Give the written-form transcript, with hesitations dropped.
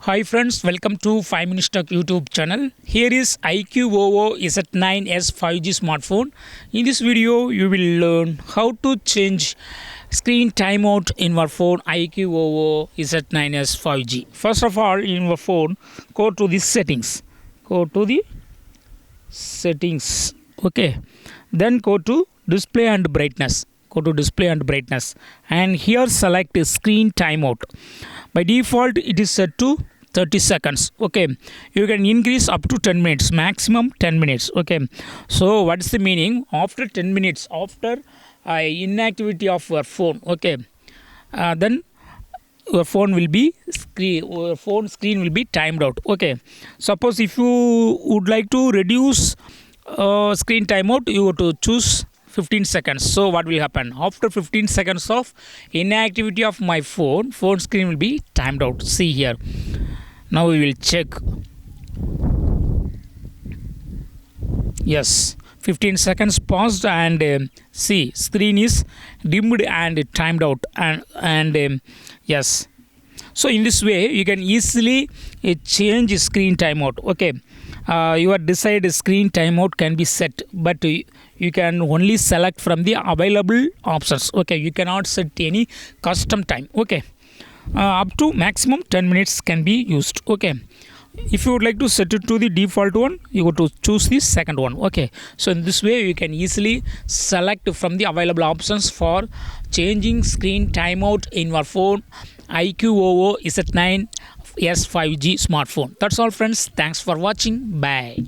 Hi friends, welcome to 5 Minutes Tech YouTube channel. Here is iQOO Z9s 5G smartphone. In this video, you will learn how to change screen timeout in your phone iQOO Z9s 5G. First of all, in your phone, go to the settings. Go to the settings. Okay. Then go to display and brightness. Go to display and brightness. And here select screen timeout. By default, it is set to 30 seconds. Okay, you can increase up to 10 minutes, maximum 10 minutes. Okay, so what's the meaning? After 10 minutes, after inactivity of your phone, okay, then your phone will be phone screen will be timed out. Okay, suppose if you would like to reduce screen timeout, you have to choose 15 seconds. So what will happen? After 15 seconds of inactivity of my phone screen will be timed out. See here. Now we will check. Yes, 15 seconds passed and see screen is dimmed and timed out and yes. So in this way you can easily change screen timeout. Okay, your desired screen timeout can be set, but you can only select from the available options. Okay, you cannot set any custom time. Okay, up to maximum 10 minutes can be used. Okay, if you would like to set it to the default one, you go to choose the second one. Okay, so in this way you can easily select from the available options for changing screen timeout in your phone iQOO Z9s 5G smartphone. That's all friends. Thanks for watching. Bye.